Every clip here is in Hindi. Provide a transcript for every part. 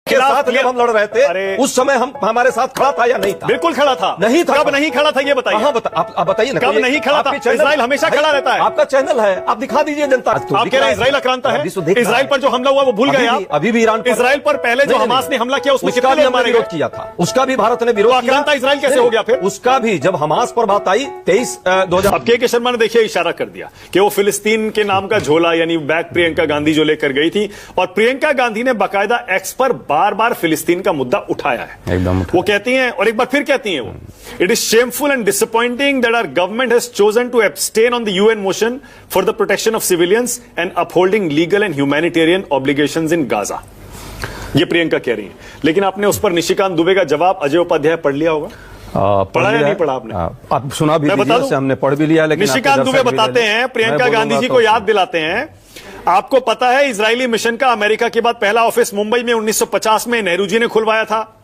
खिलाफ जब हम लड़ रहे थे उस समय हम हमारे साथ खड़ा था या नहीं था? बिल्कुल खड़ा था। नहीं था। कब नहीं खड़ा था ये बताइए। आप बताइए ना, कब नहीं खड़ा था? इजराइल हमेशा खड़ा रहता है। आपका चैनल है, आप दिखा दीजिए जनता। आप कह रहे हैं इजराइल आक्रांता है? इजराइल पर जो हमला हुआ वो भूल गए आप? अभी भी ईरान इजराइल पर पहले जो हमास ने हमला किया उसमें कितना लोग मारे गए? विरोध किया था, उसका भी भारत ने विरोध किया। आक्रांता इजराइल कैसे हो गया फिर? उसका भी जब हमास पर बात आई 23/2000। अब के शर्मा ने देखिए इशारा कर दिया कि वो फिलिस्तीन के नाम का झोला यानी बैग प्रियंका गांधी जो लेकर गई थी, और प्रियंका गांधी ने बाकायदा एक्स पर बार बार फिलिस्तीन का मुद्दा उठाया है। एकदम वो कहती हैं, और एक बार फिर कहती हैं वो, it is shameful and disappointing that our government has chosen to abstain on the UN motion for the protection of civilians and upholding legal and humanitarian obligations in Gaza. ये प्रियंका कह रही है। लेकिन आपने उस पर निशिकांत दुबे का जवाब अजय उपाध्याय पढ़ लिया होगा? पढ़ा या नहीं पढ़ा आपने? आप सुना भी लीजिए, हमने पढ़ भी लिया। लेकिन निशिकांत दुबे बताते हैं, प्रियंका गांधी जी को याद दिलाते हैं, आपको पता है इजरायली मिशन का अमेरिका के बाद पहला ऑफिस मुंबई में 1950 में नेहरू जी ने खुलवाया था।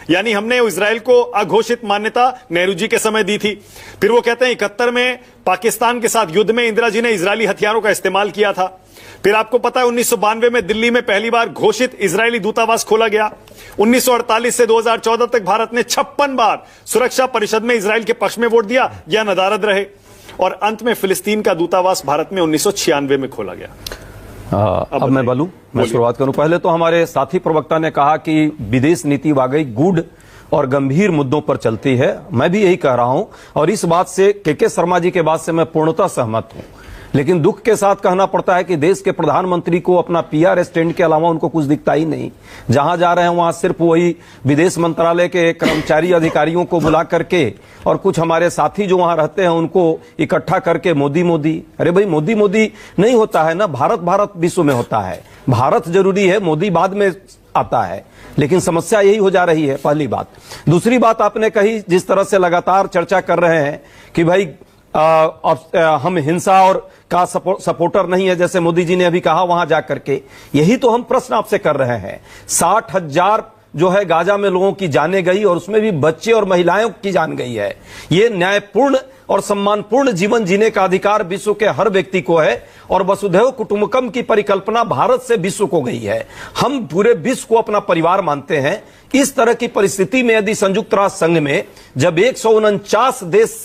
यानी हमने इजराइल को अघोषित मान्यता नेहरू जी के समय दी थी। फिर वो कहते हैं 71 में पाकिस्तान के साथ युद्ध में इंदिरा जी ने इजरायली हथियारों का इस्तेमाल किया था। फिर आपको पता है 1992 में दिल्ली में पहली बार घोषित इजरायली दूतावास खोला गया। 1948 से 2014 तक भारत ने 56 बार सुरक्षा परिषद में इजराइल के पक्ष में वोट दिया या नदारद रहे, और अंत में फिलिस्तीन का दूतावास भारत में 1996 में खोला गया। अब मैं बोलूं, मैं शुरुआत करूं। पहले तो हमारे साथी प्रवक्ता ने कहा कि विदेश नीति वाकई गूढ़ और गंभीर मुद्दों पर चलती है। मैं भी यही कह रहा हूं, और इस बात से के शर्मा जी के बात से मैं पूर्णतः सहमत हूं। लेकिन दुख के साथ कहना पड़ता है कि देश के प्रधानमंत्री को अपना पीआर स्टैंड के अलावा उनको कुछ दिखता ही नहीं। जहां जा रहे हैं वहां सिर्फ वही विदेश मंत्रालय के कर्मचारी अधिकारियों को बुला करके और कुछ हमारे साथी जो वहां रहते हैं उनको इकट्ठा करके मोदी मोदी। अरे भाई, मोदी मोदी नहीं होता है ना, भारत भारत विश्व में होता है। भारत जरूरी है, मोदी बाद में आता है। लेकिन समस्या यही हो जा रही है, पहली बात। दूसरी बात आपने कही, जिस तरह से लगातार चर्चा कर रहे हैं कि भाई हम हिंसा और का सपोर्टर नहीं है, जैसे मोदी जी ने अभी कहा वहां जाकर के। यही तो हम प्रश्न आपसे कर रहे हैं। 60,000 जो है गाजा में लोगों की जाने गई, और उसमें भी बच्चे और महिलाओं की जान गई है। ये न्यायपूर्ण और सम्मानपूर्ण जीवन जीने का अधिकार विश्व के हर व्यक्ति को है, और वसुधैव कुटुंबकम की परिकल्पना भारत से विश्व को गई है। हम पूरे विश्व को अपना परिवार मानते हैं। इस तरह की परिस्थिति में यदि संयुक्त राष्ट्र संघ में जब 149 देश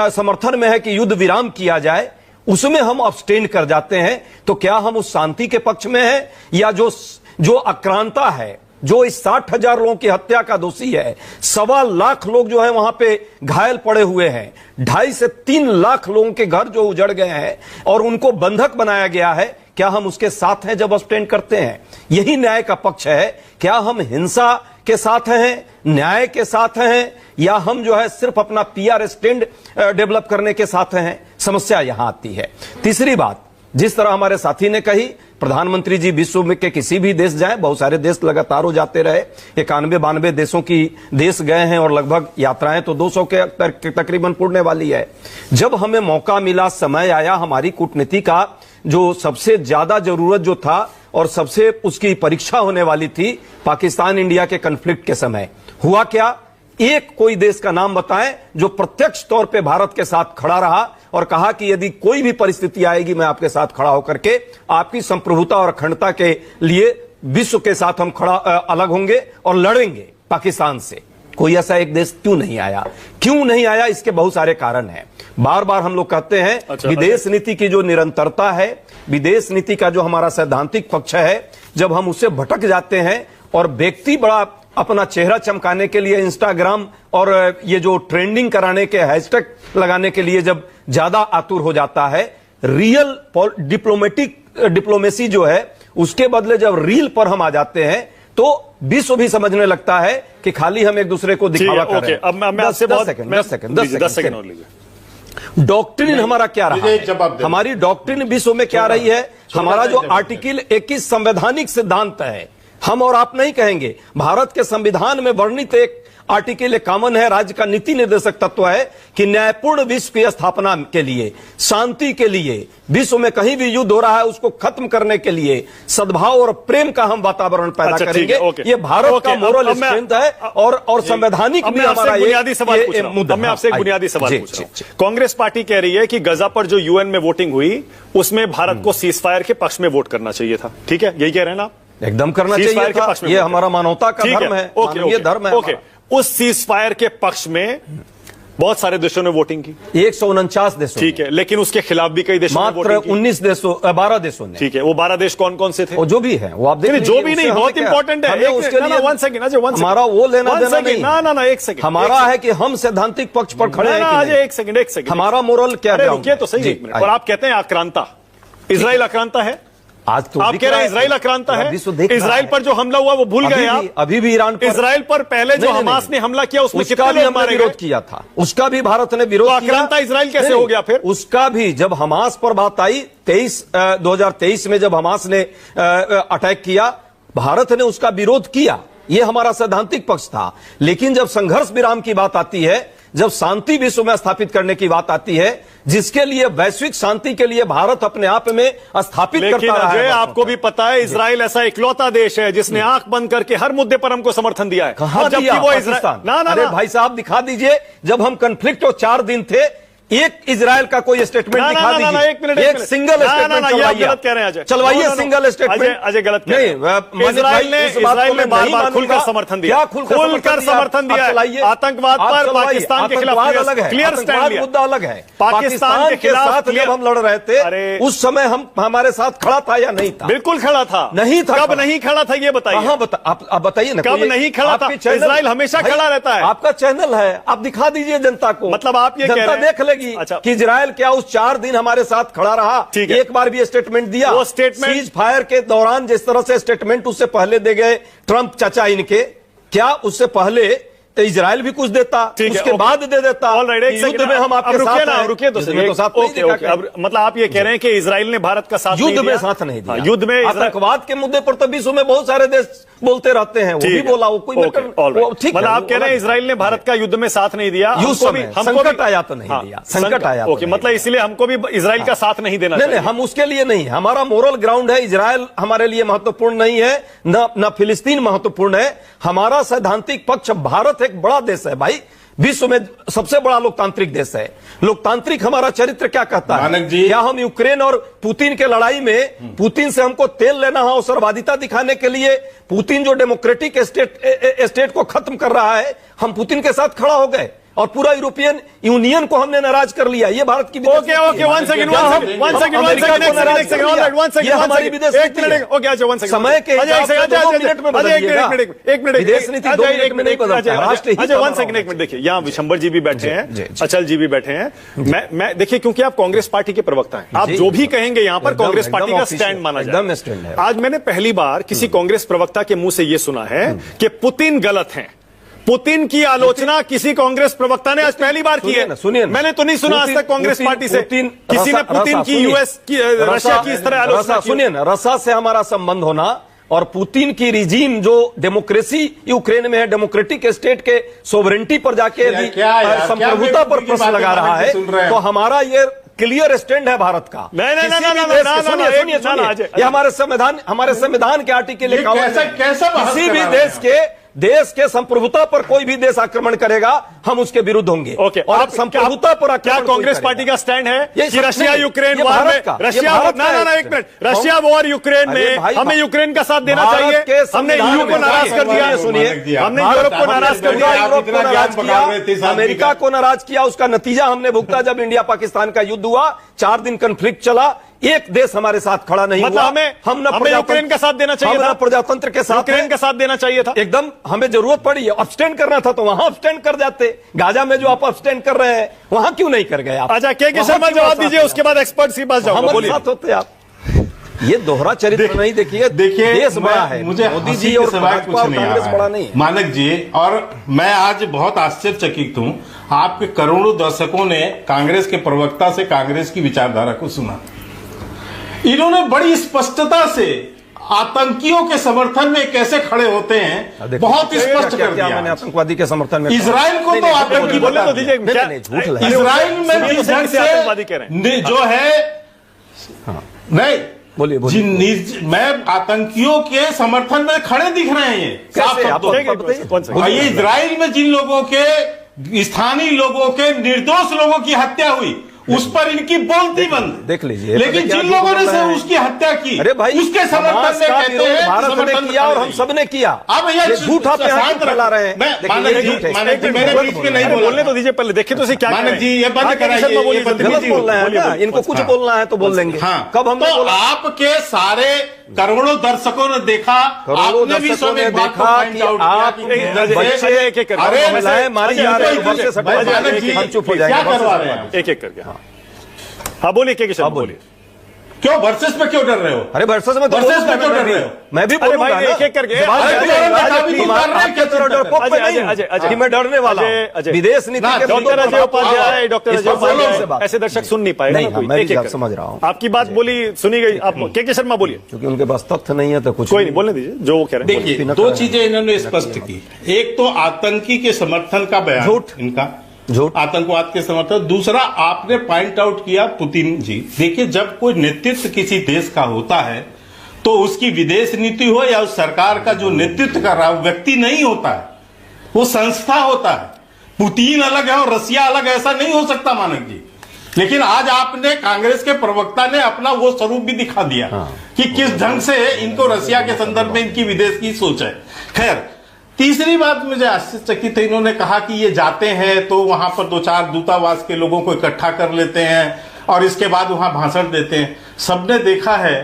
समर्थन में है कि युद्ध विराम किया जाए, उसमें हम अब्सटेन कर जाते हैं, तो क्या हम उस शांति के पक्ष में हैं, या जो आक्रांता है, जो इस 60,000 लोगों की हत्या का दोषी है? 1.25 लाख लोग जो है वहां पे घायल पड़े हुए हैं। 2.5 से 3 लाख लोगों के घर जो उजड़ गए हैं और उनको बंधक बनाया गया है, क्या हम उसके साथ हैं जब अब्सटेन करते हैं? यही न्याय का पक्ष है। क्या हम हिंसा के साथ हैं, न्याय के साथ हैं, या हम जो है सिर्फ अपना पीआर स्टैंड डेवलप करने के साथ हैं? समस्या यहां आती है। तीसरी बात, जिस तरह हमारे साथी ने कही, प्रधानमंत्री जी विश्व में के किसी भी देश जाएं, बहुत सारे देश लगातार हो जाते रहे, 91-92 देशों की देश गए हैं, और लगभग यात्राएं तो 200 के तकरीबन पुरने वाली है। जब हमें मौका मिला, समय आया, हमारी कूटनीति का जो सबसे ज्यादा जरूरत जो था और सबसे उसकी परीक्षा होने वाली थी, पाकिस्तान इंडिया के कन्फ्लिक्ट के समय हुआ क्या? एक कोई देश का नाम बताएं जो प्रत्यक्ष तौर पे भारत के साथ खड़ा रहा और कहा कि यदि कोई भी परिस्थिति आएगी मैं आपके साथ खड़ा होकर के आपकी संप्रभुता और अखंडता के लिए विश्व के साथ हम अलग होंगे और लड़ेंगे पाकिस्तान से। कोई ऐसा एक देश क्यों नहीं आया? क्यों नहीं आया? इसके बहुत सारे कारण हैं। बार बार हम लोग कहते हैं विदेश नीति की जो निरंतरता है, विदेश नीति का जो हमारा सैद्धांतिक पक्ष है, जब हम उससे भटक जाते हैं और व्यक्ति बड़ा अपना चेहरा चमकाने के लिए इंस्टाग्राम और ये जो ट्रेंडिंग कराने के हैशटैग लगाने के लिए जब ज्यादा आतुर हो जाता है, रियल डिप्लोमेसी जो है उसके बदले जब रील पर हम आ जाते हैं, तो विश्व भी समझने लगता है कि खाली हम एक दूसरे को दिखावा कर रहे हैं। अब मैं आपसे 10 सेकंड और लीजिए। डॉक्ट्रिन हमारा क्या रहा है? हमारी डॉक्ट्रिन विश्व में क्या रही है? हमारा जो आर्टिकल 21 संवैधानिक सिद्धांत है, हम और आप नहीं कहेंगे, भारत के संविधान में वर्णित एक आर्टिकल 51 है, राज्य का नीति निर्देशक तत्व है कि न्यायपूर्ण विश्व की स्थापना के लिए, शांति के लिए, विश्व में कहीं भी युद्ध हो रहा है उसको खत्म करने के लिए सद्भाव और प्रेम का हम वातावरण पैदा करेंगे। ये भारत का मोरल स्ट्रेंथ है और संवैधानिक भी हमारा बुनियादी सवाल पूछ रहा हूं। मैं आपसे एक बुनियादी सवाल पूछ रहा हूं। कांग्रेस पार्टी कह रही है कि गजा पर जो यूएन में वोटिंग हुई उसमें भारत को सीज फायर के पक्ष में वोट करना चाहिए था, ठीक है? यही कह रहे हैं ना? एकदम करना सीज चाहिए फायर के था। पक्ष में ये बोलते हमारा मानवता का ठीक धर्म है, ओके, मानवीय ओके, धर्म है ओके। हमारा। उस सीज फायर के पक्ष में बहुत सारे देशों ने वोटिंग की, 149 देशों ठीक है, लेकिन उसके खिलाफ भी कई देशों ने मात्र वोटिंग की। 12 देशों ने। ठीक है, वो 12 देश कौन कौन से थे? वो जो भी है वो आप देख नहीं, लीजिए, जो भी उससे नहीं, हमें बहुत क्या- इंपॉर्टेंट है। हमें उसके लिए वन सेकंड, हमारा वो लेना देना नहीं, ना एक सेकंड, हमारा है कि हम सैद्धांतिक पक्ष पर खड़े हैं कि नहीं। एक सेकंड हमारा मोरल क्या अरे ground रुकिए है? तो सही जी, एक मिनट। और आप कहते हैं आक्रांता, इजराइल आक्रांता है? आज तो आप दिख कह रहे रहा हैं इजराइल आक्रांता है? विश्व देख रहा इजराइल है। पर जो हमला हुआ वो भूल गए आप? अभी भी ईरान पर, इजराइल पर पहले जो नहीं, नहीं, हमास ने हमला किया उसमें उसका कितने भी लोग हमने मारे विरोध गए? किया था, उसका भी भारत ने विरोध तो किया। आक्रांता इजराइल कैसे नहीं, हो गया फिर? उसका भी जब हमास पर बात आई 2023 में जब हमास ने अटैक किया, भारत ने उसका विरोध किया, यह हमारा सैद्धांतिक पक्ष था। लेकिन जब संघर्ष विराम की बात आती है, जब शांति विश्व में स्थापित करने की बात आती है, जिसके लिए वैश्विक शांति के लिए भारत अपने आप में स्थापित लेकिन करता रहा अजय, है। आपको भी पता है इजराइल ऐसा इकलौता देश है जिसने आंख बंद करके हर मुद्दे पर हमको समर्थन दिया है। कहां और जबकि दिया? वो पाकिस्तान। ना अरे भाई साहब दिखा दीजिए, जब हम कन्फ्लिक्ट हो 4 दिन थे, एक इजराइल का कोई स्टेटमेंट दिखा दीजिए। एक मिनट, एक सिंगल स्टेटमेंट गलत कह रहे हैं अजय, चलवाइए सिंगल स्टेटमेंट। अजय गलत कह रहे हैं। इजराइल ने बार-बार खुलकर समर्थन दिया, खुलकर समर्थन दिया है। आतंकवाद पर पाकिस्तान के खिलाफ क्लियर स्टैंड लिया। मुद्दा अलग है। पाकिस्तान के खिलाफ जब हम लड़ रहे थे, अरे उस समय हम हमारे साथ खड़ा था या नहीं था? बिल्कुल खड़ा था। नहीं था। कब नहीं खड़ा था ये बताइए। आप बताइए ना, कब नहीं खड़ा था? इजराइल हमेशा खड़ा रहता है। आपका चैनल है, आप दिखा दीजिए जनता को। मतलब आप ये कह रहे हैं, जनता देख लेगी कि इजराइल क्या उस 4 दिन हमारे साथ खड़ा रहा, एक बार भी स्टेटमेंट दिया? वो स्टेटमेंट सीज फायर के दौरान जिस तरह से स्टेटमेंट उससे पहले दे गए ट्रंप चाचा इनके, क्या उससे पहले इजराइल भी कुछ देता, उसके बाद दे देता? युद्ध में हम आपके साथ हैं। रुकिए तो सही, मतलब आप ये कह रहे हैं कि इजराइल ने भारत का साथ युद्ध में साथ नहीं दिया। युद्ध में आतंकवाद के मुद्दे पर तो विश्व में बहुत सारे देश बोलते रहते हैं, वो भी बोला, वो कोई ठीक। मतलब आप कह रहे हैं इजराइल ने भारत का युद्ध में साथ नहीं दिया, संकट आया तो नहीं दिया, संकट आया। ओके, मतलब इसलिए हमको भी इजराइल का साथ नहीं देना चाहिए। हम उसके लिए नहीं, हमारा मोरल ग्राउंड है, इजराइल हमारे लिए महत्वपूर्ण नहीं है, न फिलिस्तीन महत्वपूर्ण है। हमारा सैद्धांतिक पक्ष, भारत एक बड़ा देश है भाई, विश्व में सबसे बड़ा लोकतांत्रिक देश है। लोकतांत्रिक हमारा चरित्र क्या कहता है? क्या हम यूक्रेन और पुतिन के लड़ाई में, पुतिन से हमको तेल लेना है अवसरवादिता दिखाने के लिए, पुतिन जो डेमोक्रेटिक स्टेट को खत्म कर रहा है, हम पुतिन के साथ खड़ा हो गए और पूरा यूरोपियन यूनियन को हमने नाराज कर लिया? ये भारत की ओके, वन सेकंड, समय के विदेश नीति 2 मिनट में नहीं बदलता, राष्ट्र हित। एक मिनट देखिए, यहाँ विशंबर जी भी बैठे हैं, अचल जी भी बैठे हैं। मैं देखिए, क्योंकि आप कांग्रेस पार्टी के प्रवक्ता हैं, आप जो भी कहेंगे यहाँ पर कांग्रेस पार्टी का स्टैंड माना जाए। आज मैंने पहली बार किसी कांग्रेस प्रवक्ता के मुंह से यह सुना है कि पुतिन गलत हैं। पुतिन की आलोचना किसी कांग्रेस प्रवक्ता ने आज पहली बार की है। सुनिए, मैंने तो नहीं सुना आज तक कांग्रेस पार्टी से किसी ने पुतिन की, यूएस की, रशिया की इस तरह आलोचना की। सुनिए ना, रशिया से हमारा संबंध होना और पुतिन की रिजीम जो डेमोक्रेसी यूक्रेन में है, डेमोक्रेटिक स्टेट के सोवरेंटी पर जाके संप्रभुता पर प्रश्न लगा रहा है, तो हमारा ये क्लियर स्टैंड है भारत का। सुनिए, ये हमारे संविधान के आर्टिकल 51 किसी भी देश के संप्रभुता पर कोई भी देश आक्रमण करेगा, हम उसके विरुद्ध होंगे। ओके, और संप्रभुता पर क्या कांग्रेस पार्टी का स्टैंड है कि रशिया यूक्रेन वॉर में, रशिया एक मिनट, रशिया वॉर यूक्रेन में हमें यूक्रेन का साथ देना चाहिए? हमने यूरोप को नाराज कर दिया, सुनिए, हमने यूरोप को नाराज कर दिया, यूरोप को नाराज किया, अमेरिका को नाराज किया। उसका नतीजा हमने भुगता जब इंडिया पाकिस्तान का युद्ध हुआ, 4 दिन कन्फ्लिक्ट चला, एक देश हमारे साथ खड़ा नहीं हुआ। हमें यूक्रेन का साथ देना चाहिए था, प्रजातंत्र के साथ यूक्रेन का साथ देना चाहिए था। एकदम हमें जरूरत पड़ी है, अपस्टैंड करना था तो वहां अपस्टैंड कर जाते। गाजा में जो आप अपस्टैंड कर रहे हैं, वहां क्यों नहीं कर गए आप? अच्छा, के शर्मा जवाब दीजिए, उसके बाद एक्सपर्ट्स के पास जाऊंगा। हमारे साथ होते आप। ये दोहरा चरित्र नहीं। देखिए देश बड़ा है, मुझे मोदी जी और भाजपा और कांग्रेस बड़ा नहीं है। मानक जी, और मैं आज बहुत आश्चर्यचकित हूं, आपके करोड़ों दर्शकों ने कांग्रेस के प्रवक्ता से कांग्रेस की विचारधारा को सुना। इन्होंने बड़ी स्पष्टता से आतंकियों के समर्थन में कैसे खड़े होते हैं बहुत स्पष्ट कर दिया। मैंने आतंकवादी के समर्थन में इजराइल को तो आतंकी बोले तो दीजिए, झूठ। इजराइल में जिस ढंग से जो है, नहीं बोलिए, मैं आतंकियों के समर्थन में खड़े दिख रहे हैं। ये इजराइल में जिन लोगों के, स्थानीय लोगों के, निर्दोष लोगों की हत्या हुई, उस पर इनकी बोलती बंद। देख लीजिए, लेकिन जिन लोगों ने उसकी हत्या हत्या की, अरे भाई उसके समर्थन में कहते हैं भारत ने किया और हम सबने किया। अब भैया झूठ आप यहाँ फैला रहे हैं। मानक जी मेरे बीच में नहीं बोलने तो दीजिए पहले, देखिए तो क्या मानक जी ये बंद कराइए, गलत बोल रहे हैं क्या? इनको कुछ बोलना है तो बोल देंगे। कब हमने तो बोला? आपके सारे करोड़ों दर्शकों ने देखा, आपने भी सब एक बात को देखा कि आप एक-एक अरे महिलाएं मारी जा रही हैं, हम चुप हो जाएंगे। क्या करवा रहे हैं? एक करके। हाँ बोलिए, के शब्द बोलिए। क्यों वर्सेस पे क्यों डर रहे हो? अरे वर्सेस में तो वर्सेस पे क्यों डर रहे हो? मैं भी बोलूंगा ना, एक-एक करके। कि मैं डरने वाला हूं। विदेश नीति के डॉक्टर अजय उपाध्याय, डॉक्टर अजय उपाध्याय, ऐसे दर्शक सुन नहीं पाएगा। मैं भी आप समझ रहा हूं, आपकी बात बोली सुनी गई। आप के शर्मा बोलिए, क्योंकि उनके पास तथ्य नहीं है तो कुछ कोई नहीं, बोलने दीजिए जो वो कह रहे हैं। देखिए दो चीजें इन्होंने स्पष्ट की, एक तो आतंकी के समर्थन का बयान, झूठ, इनका झूठ, आतंकवाद के समर्थन। दूसरा आपने पॉइंट आउट किया पुतिन जी। देखिए जब कोई नेतृत्व किसी देश का होता है तो उसकी विदेश नीति हो या उस सरकार का जो नेतृत्व कर रहा है वो व्यक्ति नहीं होता है, वो संस्था होता है। पुतिन अलग है और रसिया अलग, ऐसा नहीं हो सकता मानक जी। लेकिन आज आपने कांग्रेस के प्रवक्ता ने अपना वो स्वरूप भी दिखा दिया कि किस ढंग से इनको रसिया के संदर्भ में इनकी विदेश की सोच है। खैर, तीसरी बात मुझे आश्चर्यचकित है, इन्होंने कहा कि ये जाते हैं तो वहां पर 2-4 दूतावास के लोगों को इकट्ठा कर लेते हैं और इसके बाद वहां भाषण देते हैं। सबने देखा है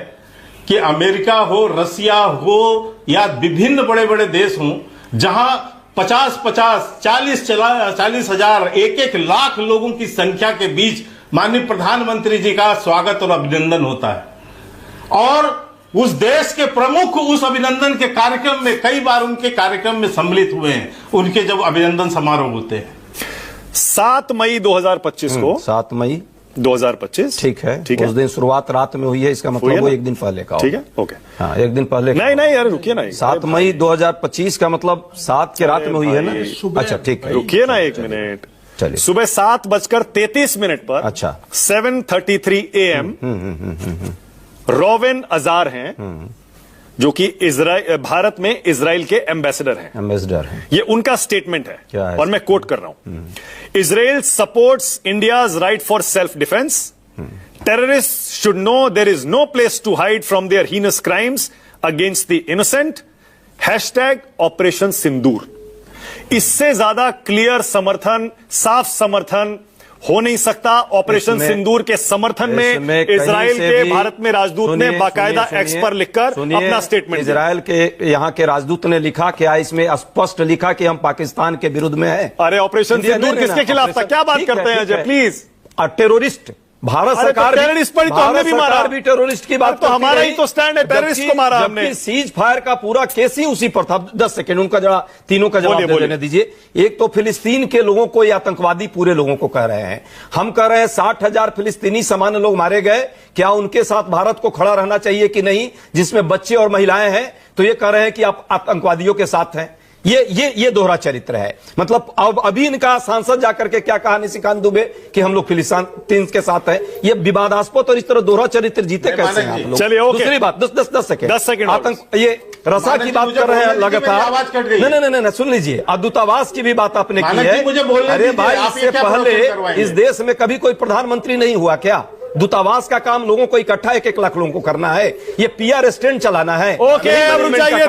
कि अमेरिका हो, रसिया हो या विभिन्न बड़े बड़े देश हों, जहां 50-50, 40 हजार, 1-1 लाख लोगों की संख्या के बीच माननीय प्रधानमंत्री जी का स्वागत और अभिनंदन होता है। और उस देश के प्रमुख उस अभिनंदन के कार्यक्रम में कई बार उनके कार्यक्रम में सम्मिलित हुए हैं, उनके जब अभिनंदन समारोह होते हैं। 7 मई 2025 को, 7 मई 2025, ठीक है, उस दिन शुरुआत रात में हुई है, इसका मतलब वो एक दिन पहले का, ठीक है, ओके, हाँ एक दिन पहले। नहीं अरे रुकिए ना, 7 मई 2025 का मतलब 7 के रात में हुई है ना? अच्छा ठीक है, रुकिए ना एक मिनट। चलिए, सुबह 7:33 पर, अच्छा 7:33 AM रोवेन अजार हैं, जो कि भारत में इजराइल के एम्बेसडर हैं। ये उनका स्टेटमेंट है और मैं कोट कर रहा हूं। Israel supports India's right for self defence. Terrorist should no there is no place to hide from their heinous crimes against the innocent. #Operation Sindoor. इससे ज्यादा क्लियर समर्थन, साफ समर्थन हो नहीं सकता। ऑपरेशन सिंदूर के समर्थन में इजराइल के भारत में राजदूत ने बाकायदा एक्स पर लिखकर अपना स्टेटमेंट, इजराइल के यहाँ के राजदूत ने लिखा, क्या इसमें स्पष्ट लिखा कि हम पाकिस्तान के विरुद्ध में हैं? अरे ऑपरेशन सिंदूर किसके खिलाफ था? क्या बात करते हैं अजय, प्लीज। टेररिस्ट, भारत सरकार टेररिस्ट पर तो हमने भी मारा, भी टेररिस्ट की बात, तो हमारा ही तो स्टैंड है, टेररिस्ट को मारा हमने। सीज फायर का पूरा केस ही उसी पर था। 10 सेकंड उनका जरा तीनों का जवाब देने दीजिए। एक तो फिलिस्तीन के लोगों को ये आतंकवादी पूरे लोगों को कह रहे हैं, हम कह रहे हैं 60,000 फिलिस्तीनी सामान्य लोग मारे गए, क्या उनके साथ भारत को खड़ा रहना चाहिए कि नहीं, जिसमें बच्चे और महिलाएं हैं? तो ये कह रहे हैं कि आप आतंकवादियों के साथ हैं। ये दोहरा चरित्र है। मतलब अब अभी इनका सांसद जाकर के क्या कहा निशिकांत दुबे कि हम लोग फिलिस्तीन के साथ हैं। ये विवादास्पद और इस तरह दोहरा चरित्र जीते कैसे हैं आप लोग? चलिए ओके, दूसरी बात, 10 सेकंड आतंक, ये रसा की बात कर रहे हैं लगातार। नहीं, सुन लीजिए, दूतावास की भी बात आपने की है। अरे भाई, इससे पहले इस देश में कभी कोई प्रधानमंत्री नहीं हुआ क्या? दूतावास का काम लोगों को इकट्ठा 1-1 लाख लोगों को करना है, ये PR स्टैंड चलाना है। ओके, अब रुक जाइए।